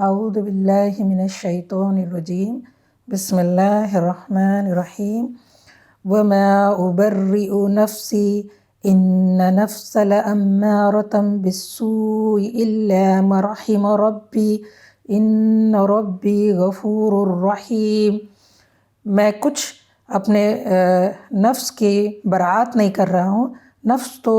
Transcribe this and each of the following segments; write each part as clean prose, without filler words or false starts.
اعوذ باللہ من الشیطان الرجیم بسم اللہ الرحمن الرحیم وما ابرئ نفسی ان نفس لامارۃ بالسوء الا ما رحم ربی ان ربی غفور رحیم۔ میں کچھ اپنے نفس کی برات نہیں کر رہا ہوں، نفس تو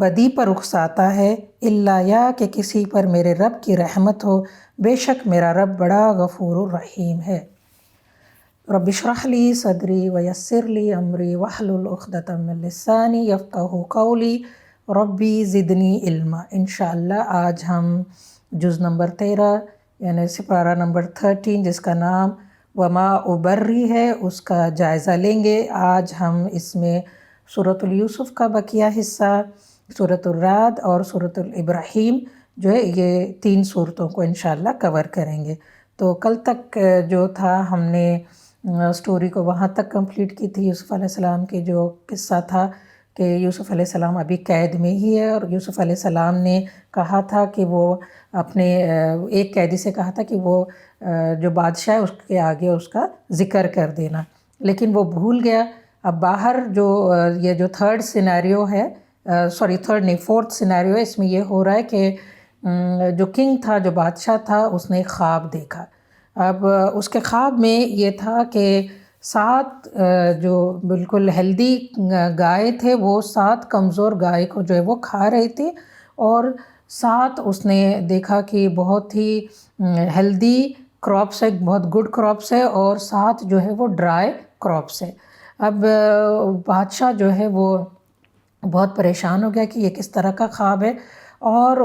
بدی پر اکساتا ہے، الا یا کہ کسی پر میرے رب کی رحمت ہو، بے شک میرا رب بڑا غفور الرحیم ہے۔ رب اشرح لی صدری ویسر لی امری واحلل عقدۃ من لسانی یفقہوا قولی ربی زدنی علما۔ انشاءاللہ آج ہم جز نمبر 13 یعنی سپارہ نمبر 13 جس کا نام وما ابری ہے اس کا جائزہ لیں گے۔ آج ہم اس میں سورۃ یوسف کا بقیہ حصہ، سورۃ الرعد اور سورۃ الابراہیم جو ہے یہ 3 صورتوں کو انشاءاللہ کور کریں گے۔ تو کل تک جو تھا ہم نے سٹوری کو وہاں تک کمپلیٹ کی تھی، یوسف علیہ السلام کے جو قصہ تھا کہ یوسف علیہ السلام ابھی قید میں ہی ہے، اور یوسف علیہ السلام نے کہا تھا کہ وہ اپنے ایک قیدی سے کہا تھا کہ وہ جو بادشاہ ہے اس کے آگے اس کا ذکر کر دینا، لیکن وہ بھول گیا۔ اب باہر جو یہ جو تھرڈ سینیریو ہے، فورتھ سینیریو ہے، اس میں یہ ہو رہا ہے کہ جو کنگ تھا، جو بادشاہ تھا، اس نے ایک خواب دیکھا۔ اب اس کے خواب میں یہ تھا کہ 7 جو بالکل ہیلدی گائے تھے وہ 7 کمزور گائے کو جو ہے وہ کھا رہی تھی، اور 7 اس نے دیکھا کہ بہت ہی ہیلدی کراپس ہے، بہت گڈ کراپس ہے، اور 7 جو ہے وہ ڈرائی کراپس ہے۔ اب بادشاہ جو ہے وہ بہت پریشان ہو گیا کہ یہ کس طرح کا خواب ہے، اور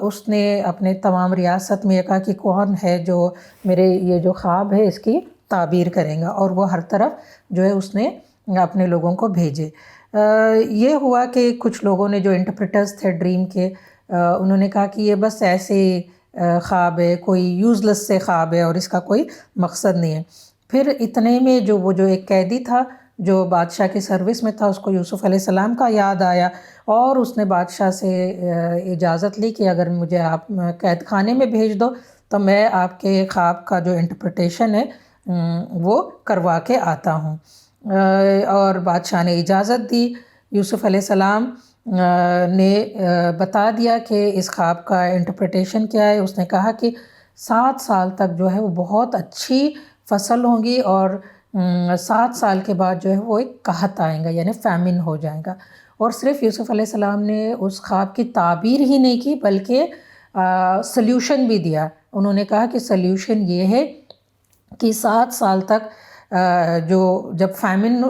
اس نے اپنے تمام ریاست میں یہ کہا کہ کون ہے جو میرے یہ جو خواب ہے اس کی تعبیر کریں گا، اور وہ ہر طرف جو ہے اس نے اپنے لوگوں کو بھیجے۔ یہ ہوا کہ کچھ لوگوں نے جو انٹرپریٹرز تھے ڈریم کے، انہوں نے کہا کہ یہ بس ایسے خواب ہے، کوئی یوزلیس سے خواب ہے اور اس کا کوئی مقصد نہیں ہے۔ پھر اتنے میں وہ جو ایک قیدی تھا جو بادشاہ کی سروس میں تھا، اس کو یوسف علیہ السلام کا یاد آیا، اور اس نے بادشاہ سے اجازت لی کہ اگر مجھے آپ قید خانے میں بھیج دو تو میں آپ کے خواب کا جو انٹرپریٹیشن ہے وہ کروا کے آتا ہوں۔ اور بادشاہ نے اجازت دی۔ یوسف علیہ السلام نے بتا دیا کہ اس خواب کا انٹرپریٹیشن کیا ہے۔ اس نے کہا کہ 7 سال تک جو ہے وہ بہت اچھی فصل ہوں گی، اور 7 سال کے بعد جو ہے وہ ایک قحط آئیں گا، یعنی فیمن ہو جائے گا۔ اور صرف یوسف علیہ السلام نے اس خواب کی تعبیر ہی نہیں کی بلکہ سلیوشن بھی دیا۔ انہوں نے کہا کہ سلیوشن یہ ہے کہ 7 سال تک جو جب فیمن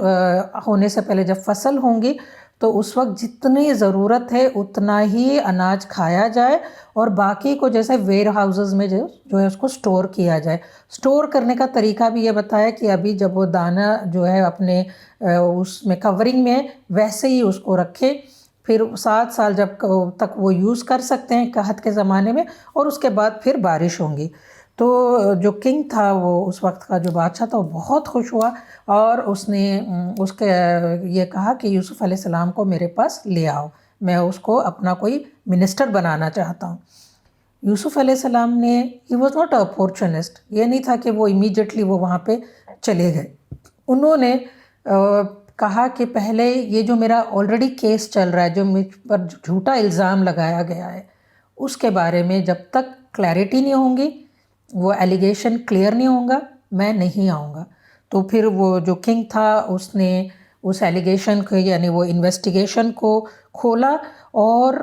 ہونے سے پہلے جب فصل ہوں گی تو اس وقت جتنی ضرورت ہے اتنا ہی اناج کھایا جائے، اور باقی کو جیسے ویئر ہاؤسز میں جو ہے اس کو سٹور کیا جائے۔ سٹور کرنے کا طریقہ بھی یہ بتایا کہ ابھی جب وہ دانہ جو ہے اپنے اس میں کورنگ میں ہے ویسے ہی اس کو رکھے، پھر 7 سال جب تک وہ یوز کر سکتے ہیں قحط کے زمانے میں، اور اس کے بعد پھر بارش ہوں گی۔ تو جو کنگ تھا، وہ اس وقت کا جو بادشاہ تھا، وہ بہت خوش ہوا، اور اس نے اس کے یہ کہا کہ یوسف علیہ السلام کو میرے پاس لے آؤ، میں اس کو اپنا کوئی منسٹر بنانا چاہتا ہوں۔ یوسف علیہ السلام نے ہی واز ناٹ اے اپورچونسٹ، یہ نہیں تھا کہ وہ امیڈیٹلی وہ وہاں پہ چلے گئے۔ انہوں نے کہا کہ پہلے یہ جو میرا آلریڈی کیس چل رہا ہے، جو مجھ پر جھوٹا الزام لگایا گیا ہے، اس کے بارے میں جب تک کلیئرٹی نہیں ہوں گی، وہ ایلیگیشن کلیئر نہیں ہوں گا، میں نہیں آؤں گا۔ تو پھر وہ جو کنگ تھا اس نے اس ایلیگیشن کو یعنی وہ انویسٹیگیشن کو کھولا، اور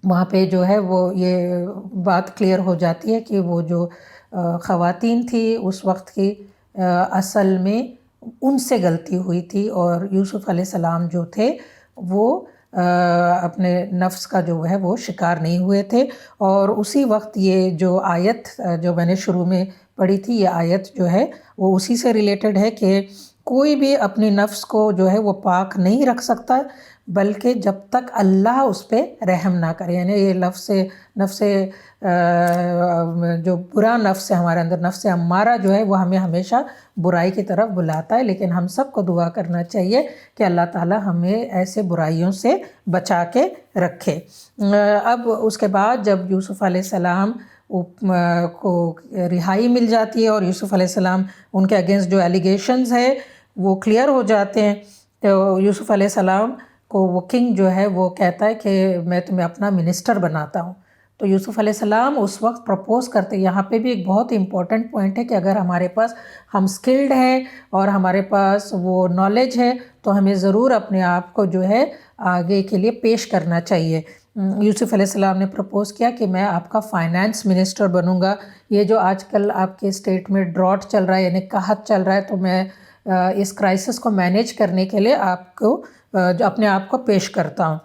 وہاں پہ جو ہے وہ یہ بات کلیئر ہو جاتی ہے کہ وہ جو خواتین تھی اس وقت کی، اصل میں ان سے غلطی ہوئی تھی، اور یوسف علیہ السلام جو تھے وہ اپنے نفس کا جو ہے وہ شکار نہیں ہوئے تھے۔ اور اسی وقت یہ جو آیت جو میں نے شروع میں پڑھی تھی، یہ آیت جو ہے وہ اسی سے ریلیٹڈ ہے کہ کوئی بھی اپنی نفس کو جو ہے وہ پاک نہیں رکھ سکتا بلکہ جب تک اللہ اس پہ رحم نہ کرے. یعنی یہ نفس جو برا نفس ہے ہمارے اندر، نفس امارہ جو ہے وہ ہمیں ہمیشہ برائی کی طرف بلاتا ہے، لیکن ہم سب کو دعا کرنا چاہیے کہ اللہ تعالی ہمیں ایسے برائیوں سے بچا کے رکھے. اب اس کے بعد جب یوسف علیہ السلام کو رہائی مل جاتی ہے اور یوسف علیہ السلام ان کے اگینسٹ جو ایلیگیشنز ہیں وہ کلیئر ہو جاتے ہیں، تو یوسف علیہ السلام کو وہ کنگ جو ہے وہ کہتا ہے کہ میں تمہیں اپنا منسٹر بناتا ہوں. تو یوسف علیہ السلام اس وقت پرپوز کرتے. یہاں پہ بھی ایک بہت امپورٹنٹ پوائنٹ ہے کہ اگر ہمارے پاس ہم سکلڈ ہیں اور ہمارے پاس وہ نالج ہے تو ہمیں ضرور اپنے آپ کو جو ہے آگے کے لیے پیش کرنا چاہیے. یوسف علیہ السلام نے پرپوز کیا کہ میں آپ کا فائنانس منسٹر بنوں گا. یہ جو آج کل آپ کے اسٹیٹ میں ڈراٹ چل رہا ہے یعنی قحط چل رہا ہے، تو میں اس کرائسس کو مینیج کرنے کے لیے آپ کو اپنے آپ کو پیش کرتا ہوں.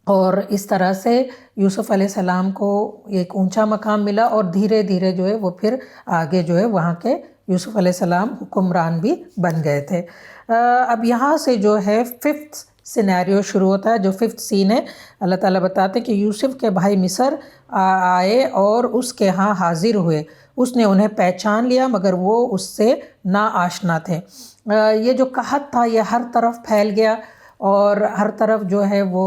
اور اس طرح سے یوسف علیہ السلام کو ایک اونچا مقام ملا اور دھیرے دھیرے جو ہے وہ پھر آگے جو ہے وہاں کے یوسف علیہ السلام حکمران بھی بن گئے تھے. اب یہاں سے جو ہے 5th سینیریو شروع ہوتا ہے. جو 5th سین ہے، اللہ تعالیٰ بتاتے ہیں کہ یوسف کے بھائی مصر آئے اور اس کے ہاں حاضر ہوئے. اس نے انہیں پہچان لیا مگر وہ اس سے نا آشنا تھے. یہ جو قحط تھا یہ ہر طرف پھیل گیا اور ہر طرف جو ہے وہ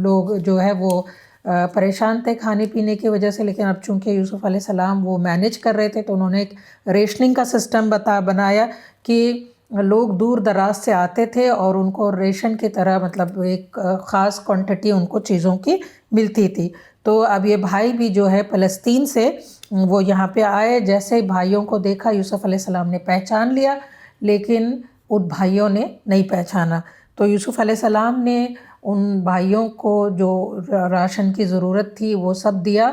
لوگ جو ہے وہ پریشان تھے کھانے پینے کی وجہ سے. لیکن اب چونکہ یوسف علیہ السلام وہ مینیج کر رہے تھے تو انہوں نے ایک ریشننگ کا سسٹم بنایا کہ لوگ دور دراز سے آتے تھے اور ان کو ریشن کی طرح مطلب ایک خاص کوانٹٹی ان کو چیزوں کی ملتی تھی. تو اب یہ بھائی بھی جو ہے فلسطین سے وہ یہاں پہ آئے. جیسے بھائیوں کو دیکھا یوسف علیہ السلام نے پہچان لیا، لیکن ان بھائیوں نے نہیں پہچانا. تو یوسف علیہ السلام نے ان بھائیوں کو جو راشن کی ضرورت تھی وہ سب دیا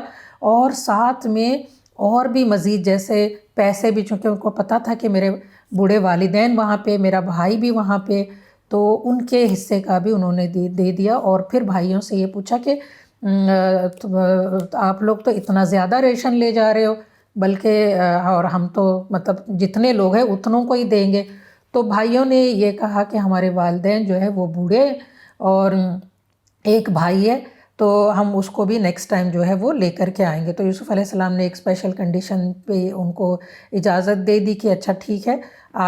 اور ساتھ میں اور بھی مزید جیسے پیسے بھی، چونکہ ان کو پتہ تھا کہ میرے بوڑھے والدین وہاں پہ، میرا بھائی بھی وہاں پہ، تو ان کے حصے کا بھی انہوں نے دے دیا. اور پھر بھائیوں سے یہ پوچھا کہ آپ لوگ تو اتنا زیادہ ریشن لے جا رہے ہو، بلکہ اور ہم تو مطلب جتنے لوگ ہیں اتنوں کو ہی دیں گے. تو بھائیوں نے یہ کہا کہ ہمارے والدین جو ہے وہ بوڑھے اور ایک بھائی ہے تو ہم اس کو بھی نیکسٹ ٹائم جو ہے وہ لے کر کے آئیں گے. تو یوسف علیہ السلام نے ایک اسپیشل کنڈیشن پہ ان کو اجازت دے دی کہ اچھا ٹھیک ہے،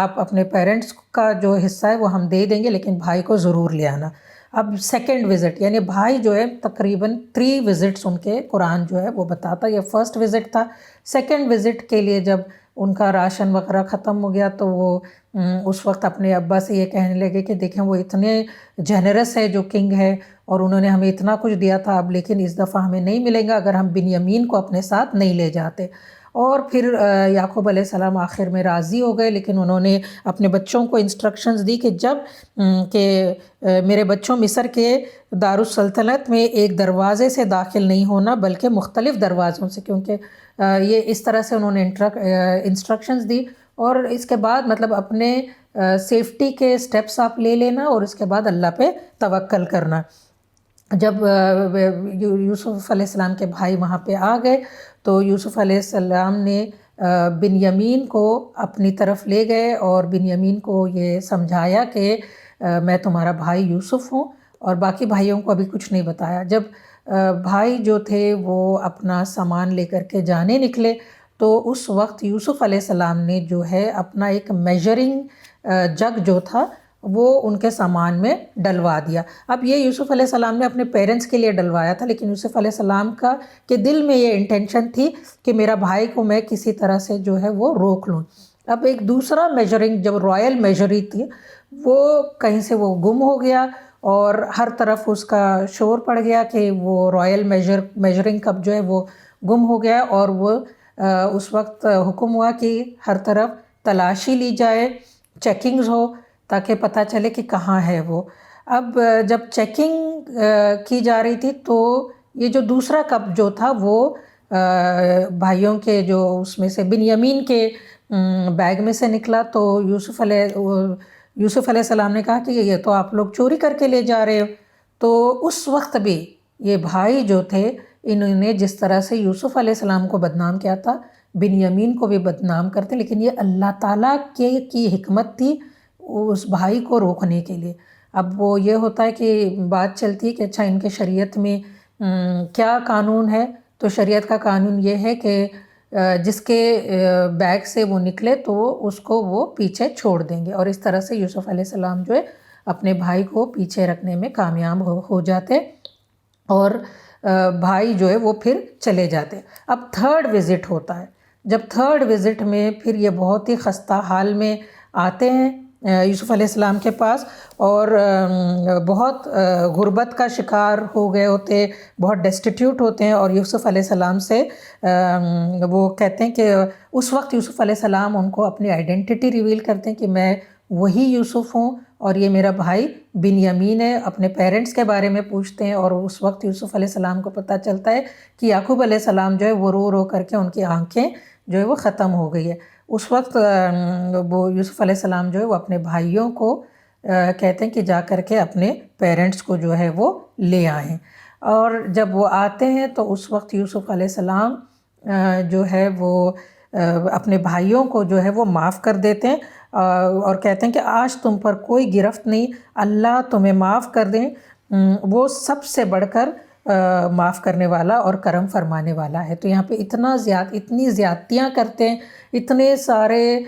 آپ اپنے پیرنٹس کا جو حصہ ہے وہ ہم دے دیں گے لیکن بھائی کو ضرور لے آنا. اب سیکنڈ وزٹ یعنی بھائی جو ہے تقریباً 3 وزٹس ان کے قرآن جو ہے وہ بتاتا. یہ فرسٹ وزٹ تھا. سیکنڈ وزٹ کے لیے جب ان کا راشن وغیرہ ختم ہو گیا تو وہ اس وقت اپنے ابا سے یہ کہنے لگے کہ دیکھیں وہ اتنے جنرس ہے جو کنگ ہے اور انہوں نے ہمیں اتنا کچھ دیا تھا، اب لیکن اس دفعہ ہمیں نہیں ملے گا اگر ہم بنیامین کو اپنے ساتھ نہیں لے جاتے. اور پھر یعقوب علیہ السلام آخر میں راضی ہو گئے، لیکن انہوں نے اپنے بچوں کو انسٹرکشنز دی کہ جب کہ میرے بچوں مصر کے دارالسلطنت میں ایک دروازے سے داخل نہیں ہونا بلکہ مختلف دروازوں سے، کیونکہ یہ اس طرح سے انہوں نے انسٹرکشنز دی. اور اس کے بعد مطلب اپنے سیفٹی کے سٹیپس آپ لے لینا اور اس کے بعد اللہ پہ توکل کرنا. جب یوسف علیہ السلام کے بھائی وہاں پہ آ گئے تو یوسف علیہ السلام نے بنیامین کو اپنی طرف لے گئے اور بنیامین کو یہ سمجھایا کہ میں تمہارا بھائی یوسف ہوں، اور باقی بھائیوں کو ابھی کچھ نہیں بتایا. جب بھائی جو تھے وہ اپنا سامان لے کر کے جانے نکلے تو اس وقت یوسف علیہ السلام نے جو ہے اپنا ایک میجرنگ جگ جو تھا وہ ان کے سامان میں ڈلوا دیا. اب یہ یوسف علیہ السلام نے اپنے پیرنٹس کے لیے ڈلوایا تھا، لیکن یوسف علیہ السلام کا کہ دل میں یہ انٹینشن تھی کہ میرا بھائی کو میں کسی طرح سے جو ہے وہ روک لوں. اب ایک دوسرا میجرنگ جب رائل میجری تھی وہ کہیں سے وہ گم ہو گیا اور ہر طرف اس کا شور پڑ گیا کہ وہ رائل میجرنگ کپ جو ہے وہ گم ہو گیا. اور وہ اس وقت حکم ہوا کہ ہر طرف تلاشی لی جائے، چیکنگز ہو تاکہ پتہ چلے کہ کہاں ہے وہ. اب جب چیکنگ کی جا رہی تھی تو یہ جو دوسرا کپ جو تھا وہ بھائیوں کے جو اس میں سے بنیامین کے بیگ میں سے نکلا. تو یوسف علیہ السلام نے کہا کہ یہ تو آپ لوگ چوری کر کے لے جا رہے ہو. تو اس وقت بھی یہ بھائی جو تھے انہوں نے جس طرح سے یوسف علیہ السلام کو بدنام کیا تھا بنیامین کو بھی بدنام کرتے ہیں، لیکن یہ اللہ تعالیٰ کی حکمت تھی اس بھائی کو روکنے کے لیے۔ اب وہ یہ ہوتا ہے کہ بات چلتی ہے کہ اچھا ان کے شریعت میں کیا قانون ہے، تو شریعت کا قانون یہ ہے کہ جس کے بیگ سے وہ نکلے تو اس کو وہ پیچھے چھوڑ دیں گے، اور اس طرح سے یوسف علیہ السلام جو ہے اپنے بھائی کو پیچھے رکھنے میں کامیاب ہو جاتے، اور بھائی جو ہے وہ پھر چلے جاتے۔ اب تھرڈ وزٹ ہوتا ہے، جب تھرڈ وزٹ میں پھر یہ بہت ہی خستہ حال میں آتے ہیں یوسف علیہ السلام کے پاس، اور بہت غربت کا شکار ہو گئے ہوتے، بہت ڈیسٹیٹیوٹ ہوتے ہیں، اور یوسف علیہ السلام سے وہ کہتے ہیں کہ اس وقت یوسف علیہ السلام ان کو اپنی آئیڈینٹی ریویل کرتے ہیں کہ میں وہی یوسف ہوں اور یہ میرا بھائی بنیامین ہے۔ اپنے پیرنٹس کے بارے میں پوچھتے ہیں، اور اس وقت یوسف علیہ السلام کو پتہ چلتا ہے کہ یعقوب علیہ السلام جو ہے وہ رو رو کر کے ان کی آنکھیں جو ہے وہ ختم ہو گئی ہے۔ اس وقت وہ یوسف علیہ السلام جو ہے وہ اپنے بھائیوں کو کہتے ہیں کہ جا کر کے اپنے پیرنٹس کو جو ہے وہ لے آئیں، اور جب وہ آتے ہیں تو اس وقت یوسف علیہ السلام جو ہے وہ اپنے بھائیوں کو جو ہے وہ معاف کر دیتے ہیں، اور کہتے ہیں کہ آج تم پر کوئی گرفت نہیں، اللہ تمہیں معاف کر دیں، وہ سب سے بڑھ کر معاف کرنے والا اور کرم فرمانے والا ہے۔ تو یہاں پہ اتنی زیادتیاں کرتے ہیں، اتنے سارے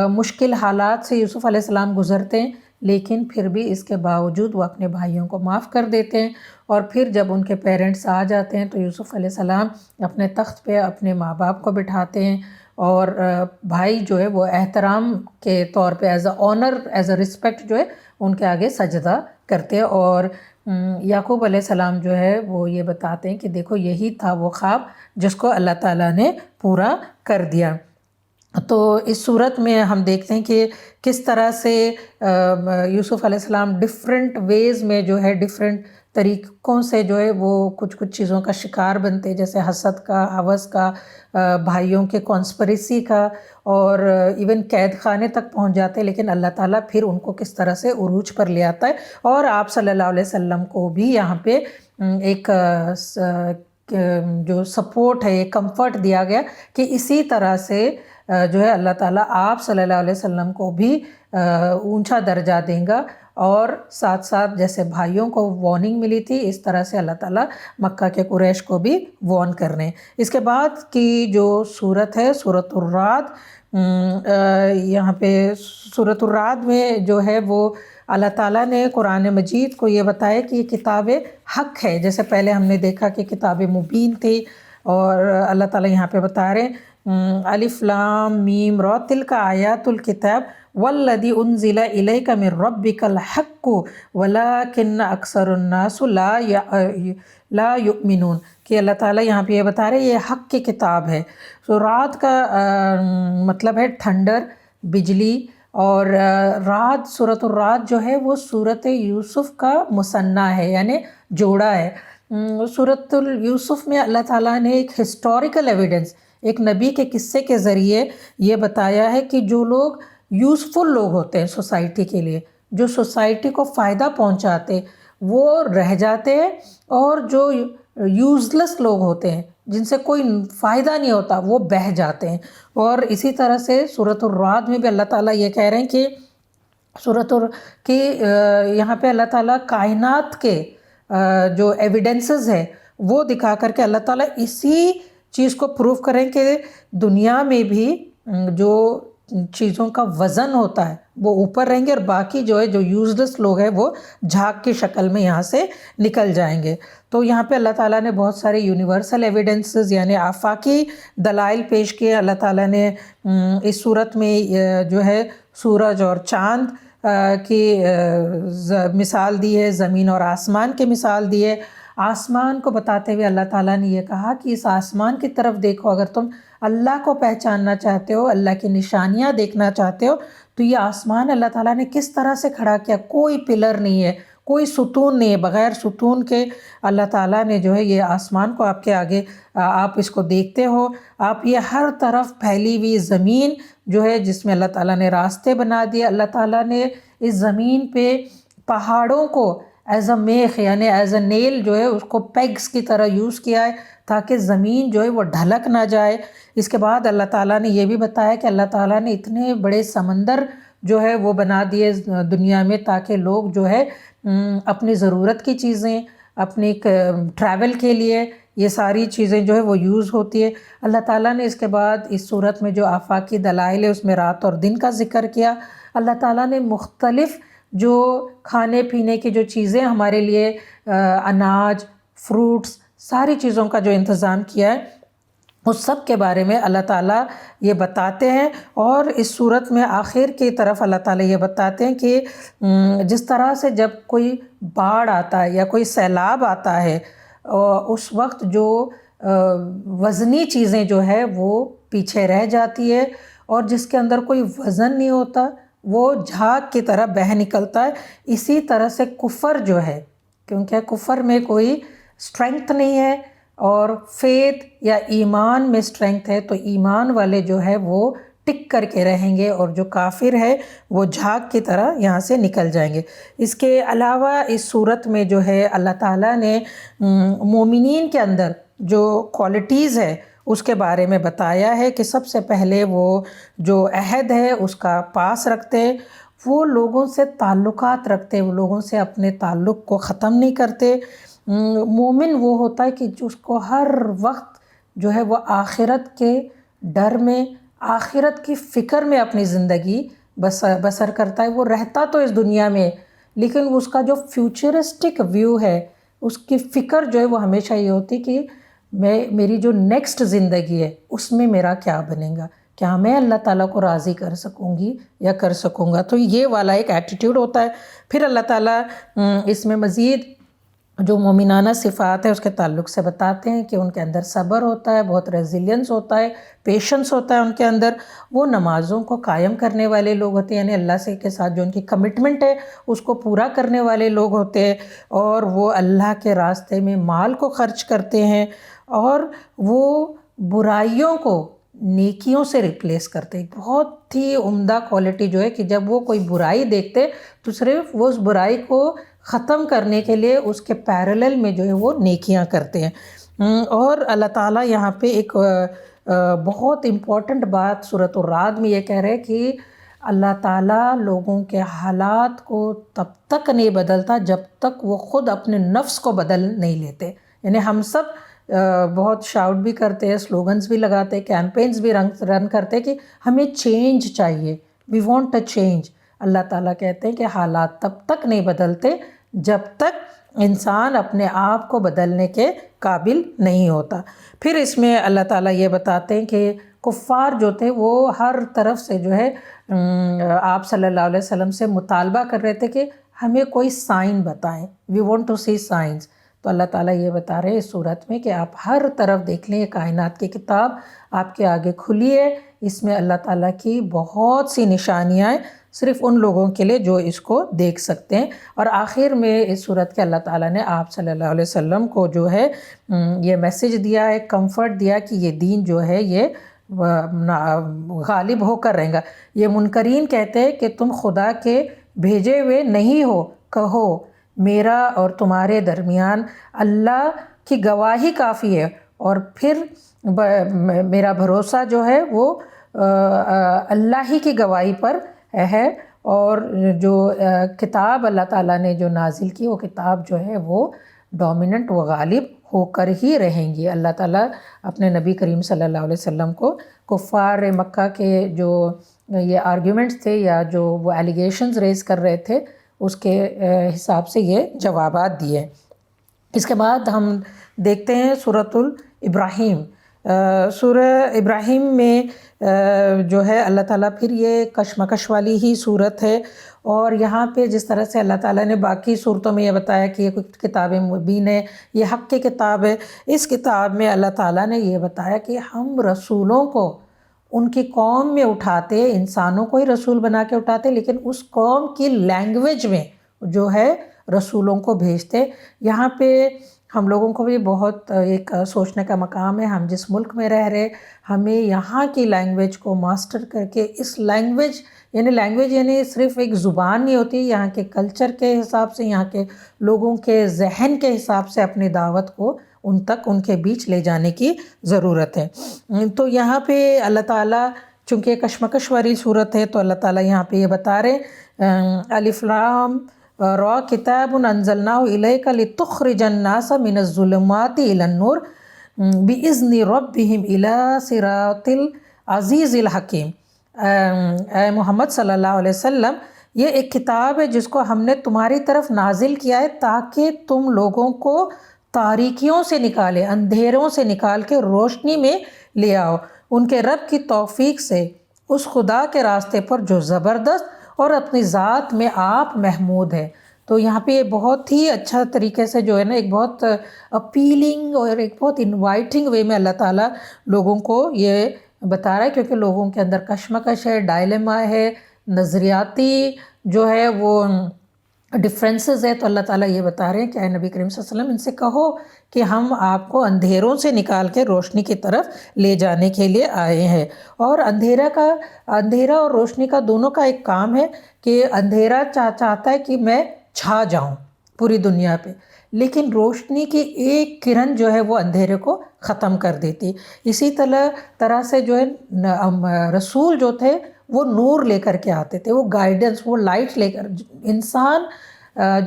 مشکل حالات سے یوسف علیہ السلام گزرتے ہیں، لیکن پھر بھی اس کے باوجود وہ اپنے بھائیوں کو معاف کر دیتے ہیں، اور پھر جب ان کے پیرنٹس آ جاتے ہیں تو یوسف علیہ السلام اپنے تخت پہ اپنے ماں باپ کو بٹھاتے ہیں، اور بھائی جو ہے وہ احترام کے طور پہ as a honour, as a respect جو ہے ان کے آگے سجدہ کرتے ہیں، اور یعقوب علیہ السلام جو ہے وہ یہ بتاتے ہیں کہ دیکھو یہی تھا وہ خواب جس کو اللہ تعالیٰ نے پورا کر دیا۔ تو اس صورت میں ہم دیکھتے ہیں کہ کس طرح سے یوسف علیہ السلام ڈفرینٹ ویز میں جو ہے ڈفرینٹ طریقوں سے جو ہے وہ کچھ چیزوں کا شکار بنتے، جیسے حسد کا، ہوس کا، بھائیوں کے کانسپریسی کا، اور ایون قید خانے تک پہنچ جاتے، لیکن اللہ تعالیٰ پھر ان کو کس طرح سے عروج پر لے آتا ہے، اور آپ صلی اللہ علیہ وسلم کو بھی یہاں پہ ایک جو سپورٹ ہے، ایک کمفرٹ دیا گیا کہ اسی طرح سے جو ہے اللہ تعالیٰ آپ صلی اللہ علیہ وسلم کو بھی اونچا درجہ دیں گا، اور ساتھ ساتھ جیسے بھائیوں کو وارننگ ملی تھی اس طرح سے اللہ تعالیٰ مکہ کے قریش کو بھی وارن کرنے۔ اس کے بعد کی جو صورت ہے سورۃ الرعد، یہاں پہ سورۃ الرعد میں جو ہے وہ اللہ تعالیٰ نے قرآن مجید کو یہ بتایا کہ یہ کتاب حق ہے، جیسے پہلے ہم نے دیکھا کہ کتاب مبین تھی، اور اللہ تعالیٰ یہاں پہ بتا رہے ہیں الف لام میم را تلک آیات الکتاب والذی انزل الیک من ربک الحق ولکن اکثر الناس لا یؤمنون، کہ اللہ تعالیٰ یہاں پہ یہ بتا رہے ہیں یہ حق کی کتاب ہے۔ تو رات کا مطلب ہے تھنڈر، بجلی، اور رات، سورۃ الرعد جو ہے وہ سورۃ یوسف کا مثنیٰ ہے، یعنی جوڑا ہے۔ سورۃ یوسف میں اللہ تعالیٰ نے ایک ہسٹوریکل ایویڈنس، ایک نبی کے قصے کے ذریعے یہ بتایا ہے کہ جو لوگ یوزفل لوگ ہوتے ہیں سوسائٹی کے لیے، جو سوسائٹی کو فائدہ پہنچاتے وہ رہ جاتے ہیں، اور جو یوزلیس لوگ ہوتے ہیں جن سے کوئی فائدہ نہیں ہوتا وہ بہہ جاتے ہیں۔ اور اسی طرح سے سورۃ الرعد میں بھی اللہ تعالیٰ یہ کہہ رہے ہیں کہ یہاں پہ اللہ تعالیٰ کائنات کے جو ایویڈنسز ہے وہ دکھا کر کے اللہ تعالیٰ اسی چیز کو پروف کریں کہ دنیا میں بھی جو چیزوں کا وزن ہوتا ہے وہ اوپر رہیں گے، اور باقی جو ہے جو یوزلیس لوگ ہیں وہ جھاگ کی شکل میں یہاں سے نکل جائیں گے۔ تو یہاں پہ اللہ تعالیٰ نے بہت سارے یونیورسل ایویڈنسز یعنی آفاقی دلائل پیش کیے۔ اللہ تعالیٰ نے اس صورت میں جو ہے سورج اور چاند کی مثال دی ہے، زمین اور آسمان کی مثال دی ہے۔ آسمان کو بتاتے ہوئے اللہ تعالیٰ نے یہ کہا کہ اس آسمان کی طرف دیکھو، اگر تم اللہ کو پہچاننا چاہتے ہو، اللہ کی نشانیاں دیکھنا چاہتے ہو، تو یہ آسمان اللہ تعالیٰ نے کس طرح سے کھڑا کیا، کوئی پلر نہیں ہے، کوئی ستون نہیں ہے، بغیر ستون کے اللہ تعالیٰ نے جو ہے یہ آسمان کو آپ کے آگے، آپ اس کو دیکھتے ہو، آپ یہ ہر طرف پھیلی ہوئی زمین جو ہے جس میں اللہ تعالیٰ نے راستے بنا دیے، اللہ تعالیٰ نے اس زمین پہ پہاڑوں کو ایز اے میخ یعنی ایز اے نیل جو ہے اس کو پیگز کی طرح یوز کیا ہے تاکہ زمین جو ہے وہ ڈھلک نہ جائے۔ اس کے بعد اللہ تعالیٰ نے یہ بھی بتایا کہ اللہ تعالیٰ نے اتنے بڑے سمندر جو ہے وہ بنا دیے دنیا میں تاکہ لوگ جو ہے اپنی ضرورت کی چیزیں، اپنی ٹریول کے لیے یہ ساری چیزیں جو ہے وہ یوز ہوتی ہے۔ اللہ تعالیٰ نے اس کے بعد اس صورت میں جو آفاقی دلائل ہے اس میں رات اور دن کا ذکر کیا۔ اللہ تعالیٰ نے مختلف جو کھانے پینے کی جو چیزیں ہمارے لیے اناج، فروٹس، ساری چیزوں کا جو انتظام کیا ہے اس سب کے بارے میں اللہ تعالیٰ یہ بتاتے ہیں۔ اور اس صورت میں آخر کی طرف اللہ تعالیٰ یہ بتاتے ہیں کہ جس طرح سے جب کوئی باڑھ آتا ہے یا کوئی سیلاب آتا ہے اس وقت جو وزنی چیزیں جو ہے وہ پیچھے رہ جاتی ہے اور جس کے اندر کوئی وزن نہیں ہوتا وہ جھاگ کی طرح بہہ نکلتا ہے، اسی طرح سے کفر جو ہے، کیونکہ کفر میں کوئی اسٹرینگتھ نہیں ہے اور فیتھ یا ایمان میں اسٹرینگتھ ہے، تو ایمان والے جو ہے وہ ٹک کر کے رہیں گے اور جو کافر ہے وہ جھاگ کی طرح یہاں سے نکل جائیں گے۔ اس کے علاوہ اس صورت میں جو ہے اللہ تعالیٰ نے مومنین کے اندر جو کوالٹیز ہے اس کے بارے میں بتایا ہے کہ سب سے پہلے وہ جو عہد ہے اس کا پاس رکھتے ہیں، وہ لوگوں سے تعلقات رکھتے ہیں، وہ لوگوں سے اپنے تعلق کو ختم نہیں کرتے۔ مومن وہ ہوتا ہے کہ جس کو ہر وقت جو ہے وہ آخرت کے ڈر میں، آخرت کی فکر میں اپنی زندگی بسر کرتا ہے۔ وہ رہتا تو اس دنیا میں لیکن اس کا جو فیوچرسٹک ویو ہے، اس کی فکر جو ہے وہ ہمیشہ یہ ہوتی کہ میری جو نیکسٹ زندگی ہے اس میں میرا کیا بنے گا، کیا میں اللہ تعالیٰ کو راضی کر سکوں گی یا کر سکوں گا، تو یہ والا ایک ایٹیٹیوڈ ہوتا ہے۔ پھر اللہ تعالیٰ اس میں مزید جو مومنانہ صفات ہے اس کے تعلق سے بتاتے ہیں کہ ان کے اندر صبر ہوتا ہے، بہت ریزیلینس ہوتا ہے، پیشنس ہوتا ہے ان کے اندر، وہ نمازوں کو قائم کرنے والے لوگ ہوتے ہیں، یعنی اللہ سے کے ساتھ جو ان کی کمٹمنٹ ہے اس کو پورا کرنے والے لوگ ہوتے ہیں، اور وہ اللہ کے راستے میں مال کو خرچ کرتے ہیں، اور وہ برائیوں کو نیکیوں سے ریپلیس کرتے ہیں۔ بہت ہی عمدہ کوالٹی جو ہے کہ جب وہ کوئی برائی دیکھتے تو صرف وہ اس برائی کو ختم کرنے کے لیے اس کے پیرلل میں جو ہے وہ نیکیاں کرتے ہیں۔ اور اللہ تعالیٰ یہاں پہ ایک بہت امپورٹنٹ بات سورۃ الرعد میں یہ کہہ رہے کہ اللہ تعالیٰ لوگوں کے حالات کو تب تک نہیں بدلتا جب تک وہ خود اپنے نفس کو بدل نہیں لیتے۔ یعنی ہم سب بہت شاؤٹ بھی کرتے ہیں، سلوگنز بھی لگاتے ہیں، کیمپینز بھی رن کرتے ہیں کہ ہمیں چینج چاہیے، وی وانٹ اے چینج۔ اللہ تعالیٰ کہتے ہیں کہ حالات تب تک نہیں بدلتے جب تک انسان اپنے آپ کو بدلنے کے قابل نہیں ہوتا۔ پھر اس میں اللہ تعالیٰ یہ بتاتے ہیں کہ کفار جو تھے وہ ہر طرف سے جو ہے آپ صلی اللہ علیہ وسلم سے مطالبہ کر رہے تھے کہ ہمیں کوئی سائن بتائیں، we want to see science. تو اللہ تعالیٰ یہ بتا رہے ہیں اس صورت میں کہ آپ ہر طرف دیکھ لیں، یہ کائنات کی کتاب آپ کے آگے کھلی ہے، اس میں اللہ تعالیٰ کی بہت سی نشانیاں ہیں، صرف ان لوگوں کے لیے جو اس کو دیکھ سکتے ہیں۔ اور آخر میں اس صورت کے اللہ تعالیٰ نے آپ صلی اللہ علیہ وسلم کو جو ہے یہ میسج دیا ہے، کمفرٹ دیا کہ یہ دین جو ہے یہ غالب ہو کر رہے گا۔ یہ منکرین کہتے ہیں کہ تم خدا کے بھیجے ہوئے نہیں ہو، کہو میرا اور تمہارے درمیان اللہ کی گواہی کافی ہے، اور پھر میرا بھروسہ جو ہے وہ اللہ ہی کی گواہی پر ہے، اور جو کتاب اللہ تعالیٰ نے جو نازل کی وہ کتاب جو ہے وہ ڈومیننٹ و غالب ہو کر ہی رہیں گی۔ اللہ تعالیٰ اپنے نبی کریم صلی اللہ علیہ وسلم کو کفار مکہ کے جو یہ آرگیومنٹس تھے یا جو وہ ایلیگیشنز ریز کر رہے تھے اس کے حساب سے یہ جوابات دیے۔ اس کے بعد ہم دیکھتے ہیں سورۃ الابراہیم۔ سورہ ابراہیم میں جو ہے اللہ تعالیٰ پھر یہ کشمکش والی ہی صورت ہے، اور یہاں پہ جس طرح سے اللہ تعالیٰ نے باقی صورتوں میں یہ بتایا کہ یہ کچھ کتاب مبین ہے، یہ حق کی کتاب ہے، اس کتاب میں اللہ تعالیٰ نے یہ بتایا کہ ہم رسولوں کو ان کی قوم میں اٹھاتے، انسانوں کو ہی رسول بنا کے اٹھاتے، لیکن اس قوم کی لینگویج میں جو ہے رسولوں کو بھیجتے۔ یہاں پہ ہم لوگوں کو بھی بہت ایک سوچنے کا مقام ہے، ہم جس ملک میں رہ رہے ہمیں یہاں کی لینگویج کو ماسٹر کر کے اس لینگویج یعنی لینگویج یعنی صرف ایک زبان نہیں ہوتی، یہاں کے کلچر کے حساب سے، یہاں کے لوگوں کے ذہن کے حساب سے اپنی دعوت کو ان تک، ان کے بیچ لے جانے کی ضرورت ہے۔ تو یہاں پہ اللہ تعالیٰ چونکہ کشمکش والی صورت ہے، تو اللہ تعالیٰ یہاں پہ یہ بتا رہے الف لام را کتاب انزلناہ الیک لتخرج الناس من الظلمات الی النور بإذن ربہم الی صراط العزیز الحکیم۔ اے محمد صلی اللہ علیہ وسلم، یہ ایک کتاب ہے جس کو ہم نے تمہاری طرف نازل کیا ہے تاکہ تم لوگوں کو تاریکیوں سے نکالے، اندھیروں سے نکال کے روشنی میں لے آؤ، ان کے رب کی توفیق سے، اس خدا کے راستے پر جو زبردست اور اپنی ذات میں آپ محمود ہے۔ تو یہاں پہ یہ بہت ہی اچھا طریقے سے جو ہے نا، ایک بہت اپیلنگ اور ایک بہت انوائٹنگ وے میں اللہ تعالیٰ لوگوں کو یہ بتا رہا ہے، کیونکہ لوگوں کے اندر کشمکش ہے، ڈائلیما ہے، نظریاتی جو ہے وہ ڈفرینسز ہے۔ تو اللہ تعالیٰ یہ بتا رہے ہیں کہ اے نبی کریم صلی اللہ علیہ وسلم، ان سے کہو کہ ہم آپ کو اندھیروں سے نکال کے روشنی کی طرف لے جانے کے لیے آئے ہیں۔ اور اندھیرا اور روشنی کا دونوں کا ایک کام ہے کہ اندھیرا چاہتا ہے کہ میں چھا جاؤں پوری دنیا پہ، لیکن روشنی کی ایک کرن جو ہے وہ اندھیرے کو ختم کر دیتی۔ اسی طرح سے جو ہے رسول جو تھے وہ نور لے کر کے آتے تھے، وہ گائیڈنس، وہ لائٹ لے کر، انسان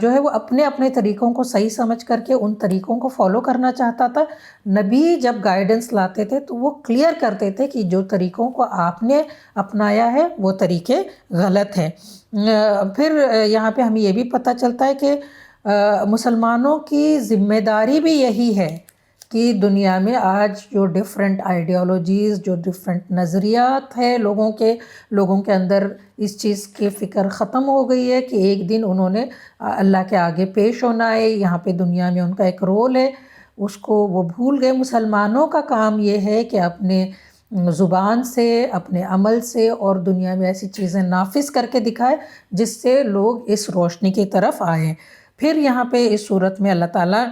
جو ہے وہ اپنے اپنے طریقوں کو صحیح سمجھ کر کے ان طریقوں کو فالو کرنا چاہتا تھا۔ نبی جب گائیڈنس لاتے تھے تو وہ کلیئر کرتے تھے کہ جو طریقوں کو آپ نے اپنایا ہے وہ طریقے غلط ہیں۔ پھر یہاں پہ ہمیں یہ بھی پتہ چلتا ہے کہ مسلمانوں کی ذمہ داری بھی یہی ہے کہ دنیا میں آج جو ڈیفرنٹ آئیڈیالوجیز، جو ڈیفرنٹ نظریات ہیں لوگوں کے اندر، اس چیز کی فکر ختم ہو گئی ہے کہ ایک دن انہوں نے اللہ کے آگے پیش ہونا ہے، یہاں پہ دنیا میں ان کا ایک رول ہے، اس کو وہ بھول گئے۔ مسلمانوں کا کام یہ ہے کہ اپنے زبان سے، اپنے عمل سے اور دنیا میں ایسی چیزیں نافذ کر کے دکھائے جس سے لوگ اس روشنی کی طرف آئیں۔ پھر یہاں پہ اس صورت میں اللہ تعالیٰ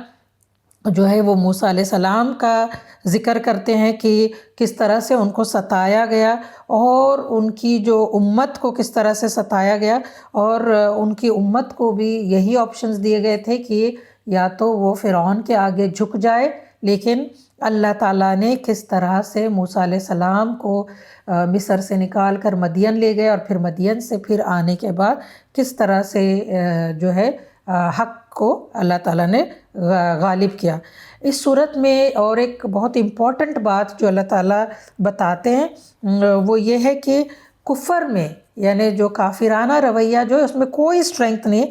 جو ہے وہ موسیٰ علیہ السلام کا ذکر کرتے ہیں کہ کس طرح سے ان کو ستایا گیا اور ان کی جو امت کو کس طرح سے ستایا گیا، اور ان کی امت کو بھی یہی آپشنز دیے گئے تھے کہ یا تو وہ فرعون کے آگے جھک جائے، لیکن اللہ تعالیٰ نے کس طرح سے موسیٰ علیہ السلام کو مصر سے نکال کر مدین لے گئے، اور پھر مدین سے پھر آنے کے بعد کس طرح سے جو ہے حق کو اللہ تعالیٰ نے غالب کیا۔ اس صورت میں اور ایک بہت امپورٹنٹ بات جو اللہ تعالیٰ بتاتے ہیں وہ یہ ہے کہ کفر میں، یعنی جو کافرانہ رویہ جو ہے اس میں کوئی اسٹرینگتھ نہیں۔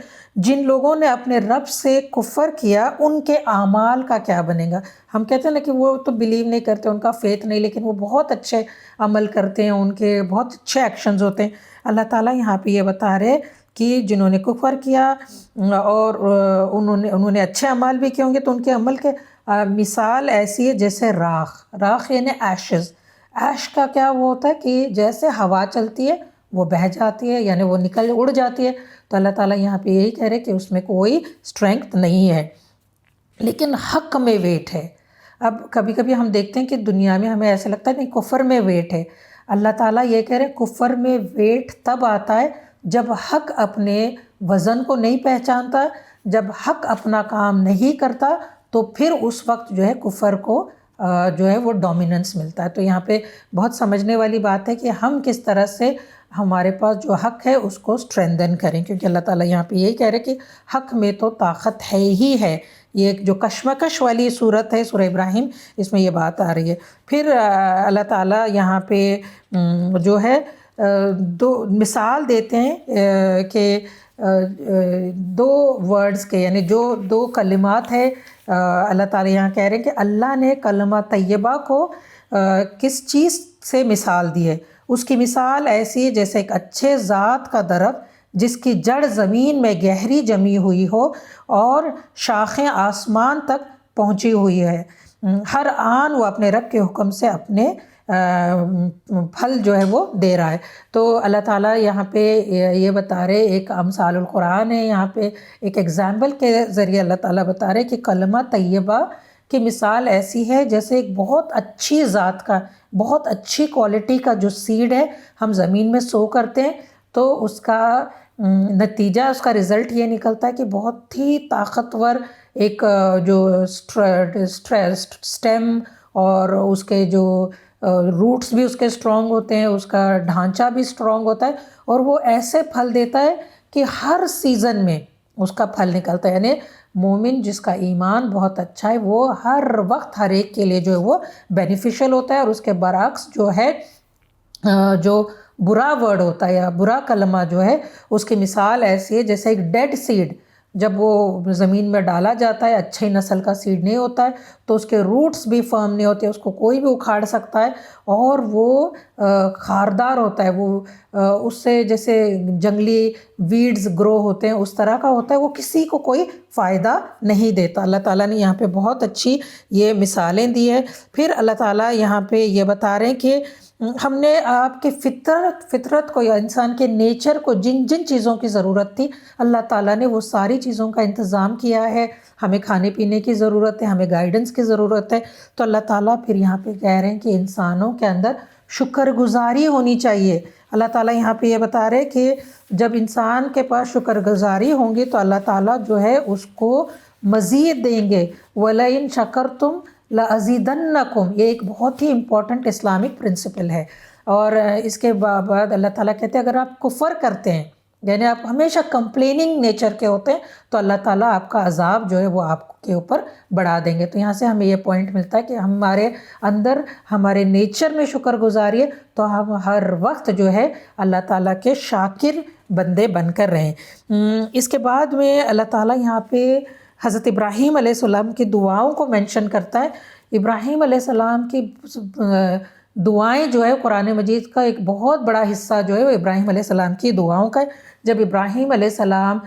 جن لوگوں نے اپنے رب سے کفر کیا ان کے اعمال کا کیا بنے گا؟ ہم کہتے ہیں نا کہ وہ تو بلیو نہیں کرتے، ان کا فیتھ نہیں، لیکن وہ بہت اچھے عمل کرتے ہیں، ان کے بہت اچھے ایکشنز ہوتے ہیں۔ اللہ تعالیٰ یہاں پہ یہ بتا رہے کہ جنہوں نے کفر کیا اور انہوں نے اچھے اعمال بھی کیے ہوں گے، تو ان کے عمل کے مثال ایسی ہے جیسے راخ یعنی ایشز۔ ایش کا کیا وہ ہوتا ہے کہ جیسے ہوا چلتی ہے وہ بہہ جاتی ہے، یعنی وہ اڑ جاتی ہے۔ تو اللہ تعالیٰ یہاں پہ یہی کہہ رہے کہ اس میں کوئی اسٹرینگتھ نہیں ہے، لیکن حق میں ویٹ ہے۔ اب کبھی کبھی ہم دیکھتے ہیں کہ دنیا میں ہمیں ایسا لگتا ہے کہ کفر میں ویٹ ہے۔ اللہ تعالیٰ یہ کہہ رہے کفر میں ویٹ تب آتا ہے جب حق اپنے وزن کو نہیں پہچانتا، جب حق اپنا کام نہیں کرتا، تو پھر اس وقت جو ہے کفر کو جو ہے وہ ڈومیننس ملتا ہے۔ تو یہاں پہ بہت سمجھنے والی بات ہے کہ ہم کس طرح سے ہمارے پاس جو حق ہے اس کو اسٹرینتھن کریں، کیونکہ اللہ تعالیٰ یہاں پہ یہی کہہ رہے کہ حق میں تو طاقت ہے ہی ہے۔ یہ ایک جو کشمکش والی صورت ہے سورہ ابراہیم، اس میں یہ بات آ رہی ہے۔ پھر اللہ تعالیٰ یہاں پہ جو ہے دو مثال دیتے ہیں کہ دو ورڈز کے، یعنی جو دو کلمات ہیں، اللہ تعالیٰ یہاں کہہ رہے ہیں کہ اللہ نے کلمہ طیبہ کو کس چیز سے مثال دی ہے۔ اس کی مثال ایسی ہے جیسے ایک اچھے ذات کا درخت جس کی جڑ زمین میں گہری جمی ہوئی ہو اور شاخیں آسمان تک پہنچی ہوئی ہے، ہر آن وہ اپنے رب کے حکم سے اپنے پھل جو ہے وہ دے رہا ہے۔ تو اللہ تعالیٰ یہاں پہ یہ بتا رہے، ایک امثال القرآن ہے، یہاں پہ ایک ایگزامپل کے ذریعے اللہ تعالیٰ بتا رہے کہ کلمہ طیبہ کی مثال ایسی ہے جیسے ایک بہت اچھی ذات کا، بہت اچھی کوالٹی کا جو سیڈ ہے ہم زمین میں سو کرتے ہیں، تو اس کا نتیجہ، اس کا رزلٹ یہ نکلتا ہے کہ بہت ہی طاقتور ایک جو اسٹیم اور اس کے جو روٹس بھی اس کے اسٹرانگ ہوتے ہیں، اس کا ڈھانچہ بھی اسٹرانگ ہوتا ہے، اور وہ ایسے پھل دیتا ہے کہ ہر سیزن میں اس کا پھل نکلتا ہے. یعنی مومن جس کا ایمان بہت اچھا ہے وہ ہر وقت ہر ایک کے لیے جو ہے وہ بینیفیشل ہوتا ہے. اور اس کے برعکس جو ہے جو برا ورڈ ہوتا ہے یا برا کلمہ جو ہے، اس کی مثال ایسی ہے جیسے ایک ڈیڈ سیڈ جب وہ زمین میں ڈالا جاتا ہے، اچھی نسل کا سیڈ نہیں ہوتا ہے تو اس کے روٹس بھی فرم نہیں ہوتے، اس کو کوئی بھی اکھاڑ سکتا ہے، اور وہ خاردار ہوتا ہے، وہ اس سے جیسے جنگلی ویڈز گرو ہوتے ہیں اس طرح کا ہوتا ہے، وہ کسی کو کوئی فائدہ نہیں دیتا. اللہ تعالیٰ نے یہاں پہ بہت اچھی یہ مثالیں دی ہیں. پھر اللہ تعالیٰ یہاں پہ یہ بتا رہے ہیں کہ ہم نے آپ کے فطرت کو یا انسان کے نیچر کو جن جن چیزوں کی ضرورت تھی اللہ تعالیٰ نے وہ ساری چیزوں کا انتظام کیا ہے. ہمیں کھانے پینے کی ضرورت ہے، ہمیں گائیڈنس کی ضرورت ہے، تو اللہ تعالیٰ پھر یہاں پہ کہہ رہے ہیں کہ انسانوں کے اندر شکر گزاری ہونی چاہیے. اللہ تعالیٰ یہاں پہ یہ بتا رہے کہ جب انسان کے پاس شکر گزاری ہوں گی تو اللہ تعالیٰ جو ہے اس کو مزید دیں گے. وَلَئِن شَكَرْتُمْ لَأَزِيدَنَّكُمْ، یہ ایک بہت ہی امپورٹنٹ اسلامک پرنسپل ہے. اور اس کے بعد اللہ تعالیٰ کہتے ہیں اگر آپ کفر کرتے ہیں، یعنی آپ ہمیشہ کمپلیننگ نیچر کے ہوتے ہیں، تو اللہ تعالیٰ آپ کا عذاب جو ہے وہ آپ کے اوپر بڑھا دیں گے. تو یہاں سے ہمیں یہ پوائنٹ ملتا ہے کہ ہمارے اندر ہمارے نیچر میں شکر گزاری ہے تو ہم ہر وقت جو ہے اللہ تعالیٰ کے شاکر بندے بن کر رہیں. اس کے بعد میں اللہ تعالیٰ یہاں پہ حضرت ابراہیم علیہ السلام کی دعاؤں کو مینشن کرتا ہے. ابراہیم علیہ السلام کی دعائیں جو ہے قرآن مجید کا ایک بہت بڑا حصہ جو ہے وہ ابراہیم علیہ السلام کی دعاؤں کا ہے. جب ابراہیم علیہ السلام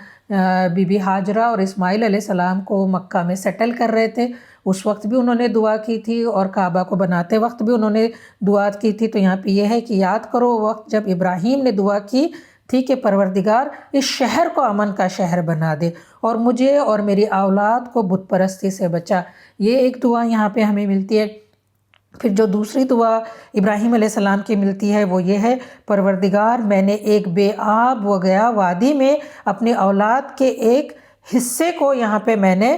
بی بی ہاجرہ اور اسماعیل علیہ السلام کو مکہ میں سیٹل کر رہے تھے، اس وقت بھی انہوں نے دعا کی تھی، اور کعبہ کو بناتے وقت بھی انہوں نے دعا کی تھی. تو یہاں پہ یہ ہے کہ یاد کرو وقت جب ابراہیم نے دعا کی تھی کہ پروردگار اس شہر کو امن کا شہر بنا دے اور مجھے اور میری اولاد کو بت پرستی سے بچا. یہ ایک دعا یہاں پہ ہمیں ملتی ہے. پھر جو دوسری دعا ابراہیم علیہ السلام کی ملتی ہے وہ یہ ہے، پروردگار میں نے ایک بے آب و گیا وادی میں اپنی اولاد کے ایک حصے کو یہاں پہ میں نے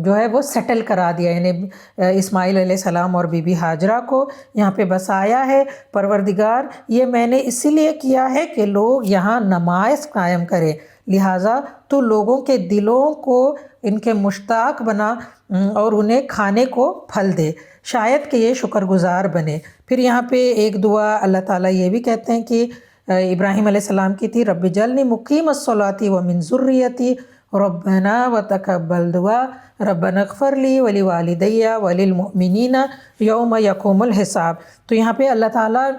جو ہے وہ سیٹل کرا دیا، یعنی اسماعیل علیہ السلام اور بی بی ہاجرہ کو یہاں پہ بسایا ہے. پروردگار یہ میں نے اسی لیے کیا ہے کہ لوگ یہاں نماز قائم کریں، لہٰذا تو لوگوں کے دلوں کو ان کے مشتاق بنا اور انہیں کھانے کو پھل دے، شاید کہ یہ شکر گزار بنے. پھر یہاں پہ ایک دعا اللہ تعالیٰ یہ بھی کہتے ہیں کہ ابراہیم علیہ السلام کی تھی، رب اجعلنی مقیم الصلاۃ ومن ذریتی ربنا وتقبل دعا ربنا اغفر لی ولوالدی وللمؤمنین یوم یقوم الحساب. تو یہاں پہ اللہ تعالیٰ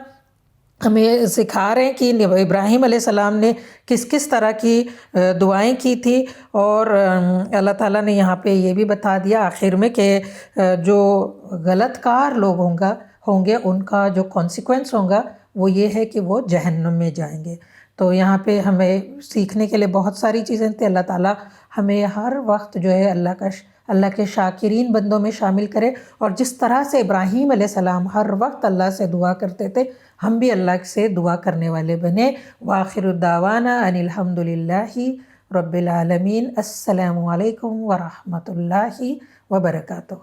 ہمیں سکھا رہے ہیں کہ ابراہیم علیہ السلام نے کس کس طرح کی دعائیں کی تھی، اور اللہ تعالیٰ نے یہاں پہ یہ بھی بتا دیا آخر میں کہ جو غلط کار لوگ ہوں گے ان کا جو کانسیکوینس ہوگا وہ یہ ہے کہ وہ جہنم میں جائیں گے. تو یہاں پہ ہمیں سیکھنے کے لیے بہت ساری چیزیں تھیں. اللہ تعالیٰ ہمیں ہر وقت جو ہے اللہ کے شاکرین بندوں میں شامل کرے، اور جس طرح سے ابراہیم علیہ السلام ہر وقت اللہ سے دعا کرتے تھے ہم بھی اللہ سے دعا کرنے والے بنے. وآخر الدعوانا ان الحمد للہ رب العالمین. السلام علیکم ورحمۃ اللہ وبرکاتہ.